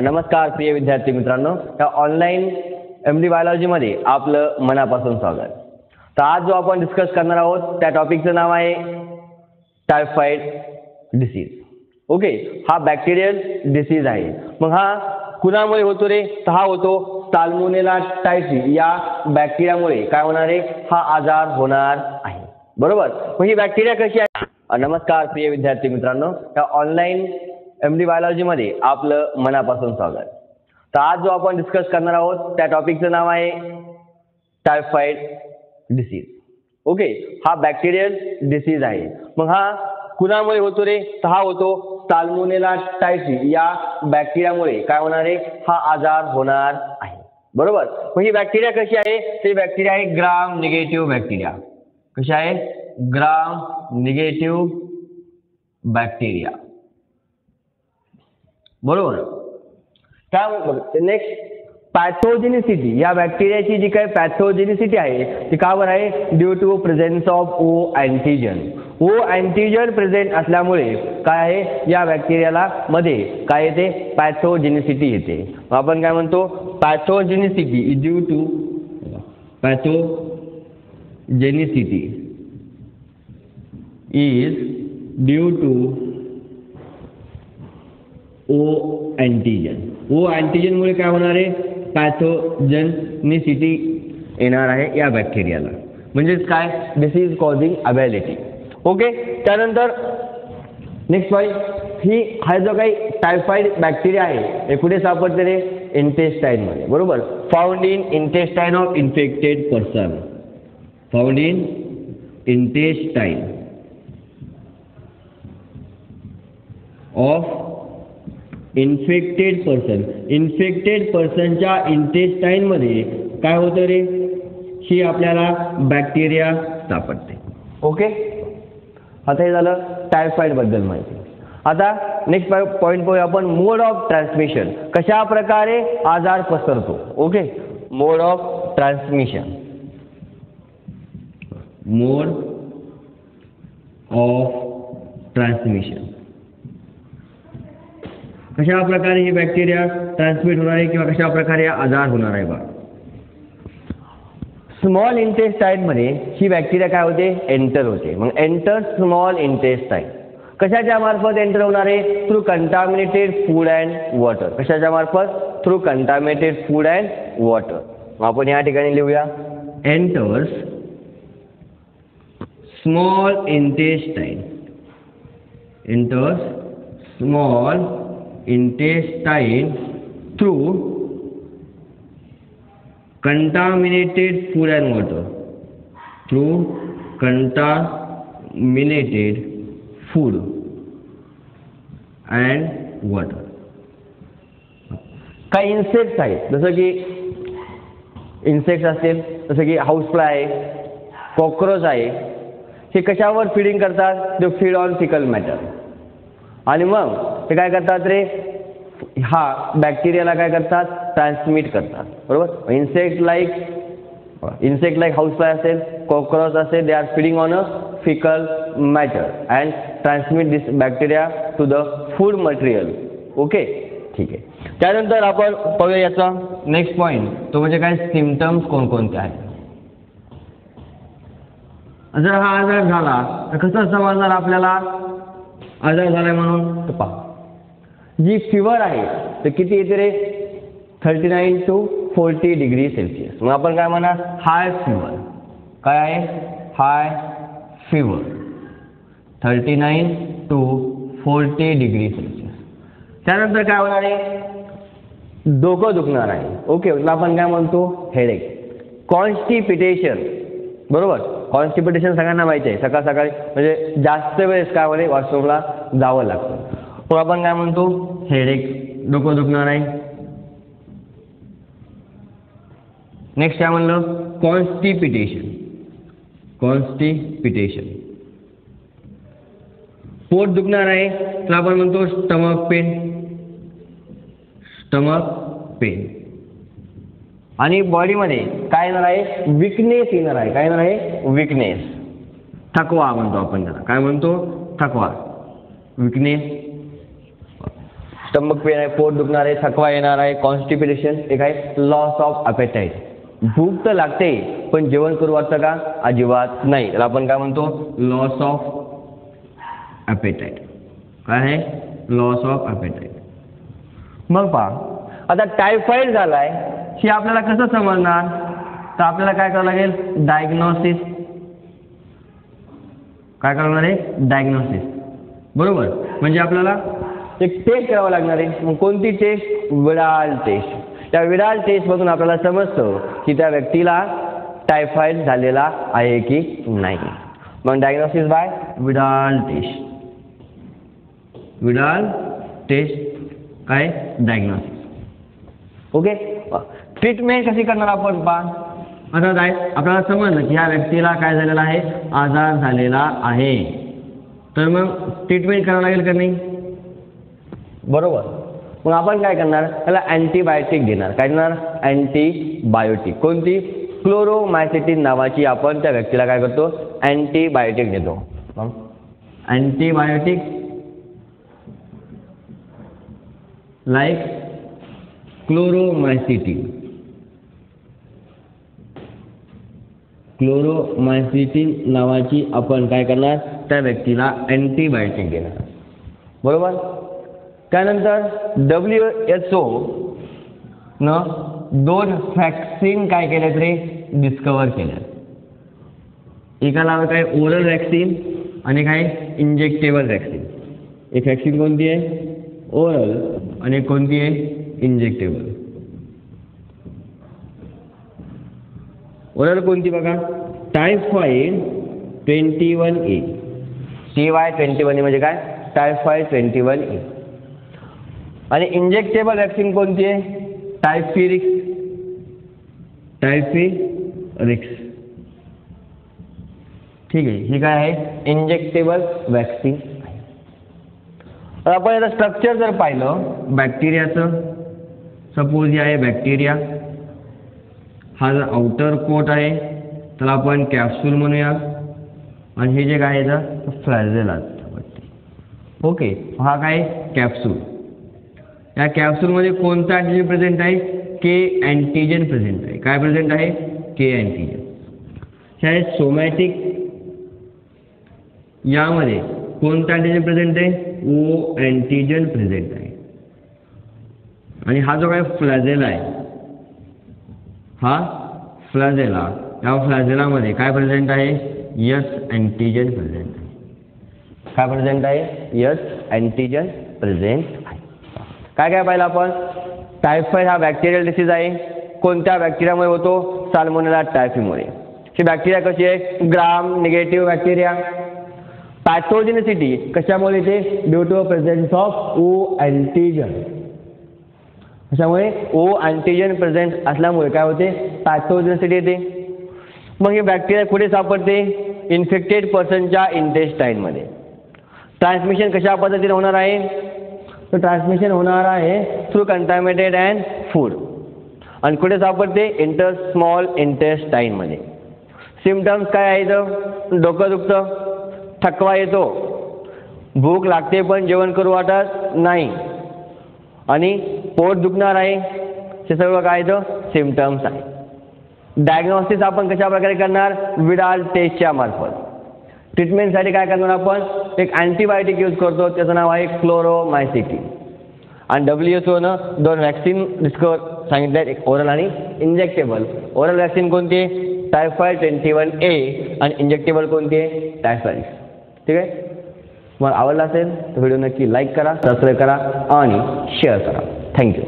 नमस्कार प्रिय विद्यार्थी मित्रांनो, या ऑनलाईन MD बायोलॉजीमध्ये आपलं मनापासून स्वागत. तर आज जो आपण डिस्कस करणार आहोत त्या टॉपिकचं नाव आहे टायफॉइड डिसीज. ओके, हा बॅक्टेरियल डिसीज आहे. मग हा कुणामुळे होतो रे? तर हा होतो साल्मोनेला टायफी या बॅक्टेरियामुळे. काय होणार आहे? हा आजार होणार आहे. बरोबर. मग ही बॅक्टेरिया कशी आहे? नमस्कार प्रिय विद्यार्थी मित्रांनो, या ऑनलाईन MD बायोलॉजीमध्ये आपलं मनापासून स्वागत. तर आज जो आपण डिस्कस करणार आहोत त्या टॉपिकचं नाव आहे टायफॉइड डिसीज. ओके, हा बॅक्टेरियल डिसीज आहे. मग हा कुणामुळे होतो रे? तर हा होतो साल्मोनेला टायफी या बॅक्टेरियामुळे. काय होणार आहे? हा आजार होणार आहे. बरोबर. मग ही बॅक्टेरिया कशी आहे? ही बॅक्टेरिया आहे ग्राम निगेटिव्ह बॅक्टेरिया. कशी आहे? ग्राम निगेटिव्ह बॅक्टेरिया. बरोबर. काय नेक्स्ट, पॅथोजेनिसिटी. या बॅक्टेरियाची जी काही पॅथोजेनिसिटी आहे ती का बरं आहे? Due to presence of O antigen. O antigen present असल्यामुळे काय आहे? या बॅक्टेरियाला मध्ये काय येते? पॅथोजेनिसिटी येते. आपण काय म्हणतो? Pathogenicity is due to pathogenicity is due to O antigen. O antigen मुळे काय होणार आहे? पॅथोजेनिसिटी येणार आहे या बॅक्टेरियाला. म्हणजेच काय? Disease causing ability. ओके. त्यानंतर नेक्स्ट पॉईंट, हा जो काही टायफॉइड बॅक्टेरिया आहे हे कुठे सापडते रे? इंटेस्टाईन मध्ये. बरोबर. Found in intestine of infected person. Found in intestine of infected person. Infected पर्सनच्या इंटेस्टाईन मध्ये काय होतं रे? ही आपल्याला बॅक्टेरिया सापडते. ओके. आता हे झालं टायफॉइड बद्दल माहिती. आता नेक्स्ट पॉईंट पाहूया आपण, मोड ऑफ ट्रान्समिशन. कशा प्रकारे आजार पसरतो. Okay, mode of transmission. Mode of transmission. कशा प्रकारे ही बॅक्टेरिया ट्रान्समिट होणार आहे किंवा कशा प्रकारे आजार होणार आहे बा. स्मॉल इंटेस्टाईन मध्ये ही बॅक्टेरिया काय होते? एंटर होते. मग एंटर स्मॉल इंटेस्टाईन. कशाच्या मार्फत एंटर होणार आहे? Through contaminated food and water. कशाच्या मार्फत? Through contaminated food and water. आपण या ठिकाणी लिहूया, enters small intestine. Enters small intestine through contaminated food and water. Through contaminated food and water. काही इन्सेक्ट्स आहेत, जसं की इन्सेक्ट्स असतील, जसं की हाऊसफ्लाय आहे, कॉक्रोच आहे. हे कशावर फिडिंग करतात? ते फीड ऑन फिकल मॅटर. आणि मग ते काय करतात रे? हा बॅक्टेरियाला काय करतात? ट्रान्समिट करतात. बरोबर. इन्सेक्ट लाईक हाऊसफ्लाय असेल, कॉक्रोच असेल, they are feeding on a faecal matter and transmit this bacteria to the food material. Okay, ठीक आहे. त्यानंतर आपण पाहूया याचा नेक्स्ट पॉईंट, तो म्हणजे काय? सिम्पटम्स कोणकोणते आहेत. जर हा आजार झाला तर कसं समजणार आपल्याला आजार झालाय म्हणून? तर पहा, जी फिवर आहे तर किती येते रे? 39 to 40 डिग्री सेल्सिअस. मग आपण काय म्हणा? हाय फिवर. काय आहे? हाय फिवर 39 to 40 डिग्री सेल्सिअस. त्यानंतर काय होणार आहे? डोकं दुखणार आहे. ओके, आपण काय म्हणतो? हेडेक. कॉन्स्टिपेशन. बरोबर. कॉन्स्टिपेशन सगळ्यांना माहिती आहे. सकाळ सकाळी म्हणजे जास्त वेळेस काय होते? वॉशरूमला जावं लागतं. मग आपण काय म्हणतो? हेडेक, डोकं दुखणार आहे. नेक्स्ट काय म्हणलं? कॉन्स्टिपेशन. कॉन्स्टिपेशन. पोट दुखणार आहे तर आपण म्हणतो स्टमक पेन. Stomach pain. आणि बॉडीमध्ये काय येणार आहे? विकनेस येणार आहे. काय येणार आहे? विकनेस. थकवा म्हणतो आपण त्याला. काय म्हणतो? थकवा, विकनेस. स्टमक पेन आहे, पोट दुखणार आहे, थकवा येणार आहे, कॉन्स्टिपेशन, एक आहे लॉस ऑफ अपेटाईट. भूक तर लागते पण जेवण करू वाटतं का? अजिबात नाही. तर आपण काय म्हणतो? Loss of appetite. काय आहे? Loss of appetite. मग पहा, आता टायफॉइड झालाय हे आपल्याला कसं समजणार? तर आपल्याला काय करावं लागेल? डायग्नोसिस. काय करणार आहे? डायग्नोसिस. बरोबर. म्हणजे आपल्याला एक टेस्ट करावं लागणार आहे. मग कोणती टेस्ट? Widal test. त्या विडाल टेस्टमधून आपल्याला समजतं की त्या व्यक्तीला टायफॉइड झालेला आहे की नाही. मग diagnosis by Widal test. Widal test काय? डायग्नोसिस. ओके. ट्रीटमेंट कशी करणार आपण? पहा, आता काय आपल्याला समजलं की ह्या व्यक्तीला काय झालेला आहे? आजार झालेला आहे. तर मग ट्रीटमेंट करावं लागेल का नाही? बरोबर. मग आपण काय करणार? त्याला अँटीबायोटिक देणार. काय देणार? अँटीबायोटिक. कोणती? क्लोरोमायसिटिन नावाची आपण त्या व्यक्तीला काय करतो? अँटीबायोटिक देतो. Antibiotic like क्लोरोमायसिटिन. क्लोरोमायसिटिन नावाची आपण काय करणार? त्या व्यक्तीला अँटीबायोटिक देणार. बरोबर. त्यानंतर WHO न 2 वॅक्सिन काय केल्यात रे? डिस्कवर केल्यात. एकाला काय? ओरल वॅक्सिन आणि काय? Injectable vaccine. एक वॅक्सिन कोणती आहे? ओरल. आणि कोणती आहे? इंजेक्टेबल. ओरल कोणती बघा? Typhoid 21A. TY21A म्हणजे काय? Typhoid 21A. आणि इंजेक्टेबल वॅक्सिन कोणती आहे? टायफिरिक्स. टायफिरिक्स. ठीक आहे. ही काय आहे? Injectable vaccine. आपण याचं स्ट्रक्चर जर पाहिलं बॅक्टेरियाचं, सपोज हे आहे बॅक्टेरिया. हा जर आउटर कोट आहे तर आपण कॅप्सूल म्हणूया. आणि हे जे काय आहे फ्लॅजेला. ओके. हा काय? कॅप्सूल. या कॅप्सूलमध्ये कोणता अँटीजन प्रेझेंट आहे? के अँटीजन प्रेझेंट आहे. काय प्रेझेंट आहे? के अँटीजन. हे आहे सोमॅटिक. यामध्ये कोणता अँटीजन प्रेझेंट आहे? ओ अँटीजन प्रेझेंट आहे. आणि हा जो काय फ्लॅजेला आहे, हा फ्लॅजेला, या फ्लॅजेलामध्ये काय प्रेझेंट आहे? यस अँटीजन प्रेझेंट आहे. काय प्रेझेंट आहे? यस अँटीजन प्रेझेंट आहे. काय काय पाहिलं आपण? टायफॉइड हा बॅक्टेरियल डिसीज आहे. कोणत्या बॅक्टेरियामुळे होतो? साल्मोनेला टायफीमुळे. ही बॅक्टेरिया कशी आहे? ग्राम निगेटिव्ह बॅक्टेरिया. पॅथोजेनिसिटी कशामुळे येते? Due to presence of O antigen. कशामुळे? ओ अँटीजन प्रेझेंट असल्यामुळे काय होते? पॅथोजेनिसिटी येते. मग ही बॅक्टेरिया कुठे सापडते? इन्फेक्टेड पर्सनच्या इंटेस्टाईनमध्ये. ट्रान्समिशन कशा पद्धतीने होणार आहे? तर ट्रान्समिशन होणार आहे थ्रू कंटॅमिनेटेड अँड फूड. आणि कुठे सापडते? स्मॉल इंटेस्टाईनमध्ये. सिम्पटम्स काय आहेत? डोकं दुखतं, थकवा येतो, भूक लागते पण जेवण करू वाटत नाही, आणि पोट दुखणार आहे. हे सगळं काय सिम्पटम्स आहे. डायग्नोसिस आपण कशा प्रकारे करणार? विडाल टेस्टच्या मार्फत. ट्रीटमेंटसाठी काय करणार आपण? एक अँटीबायोटिक यूज करतो, त्याचं नाव आहे क्लोरोमायसिटिन. आणि WHO-नं 2 वॅक्सिन डिस्कवर सांगितले, एक ओरल आणि इंजेक्टेबल. ओरल वॅक्सिन कोणती आहे? Typhoid 21A. आणि इंजेक्टेबल कोणती आहे? टायफॉइड. ठीक आहे. मग आवडला असेल तर व्हिडिओ नक्की लाईक करा, सबस्क्राईब करा आणि शेअर करा. थँक्यू.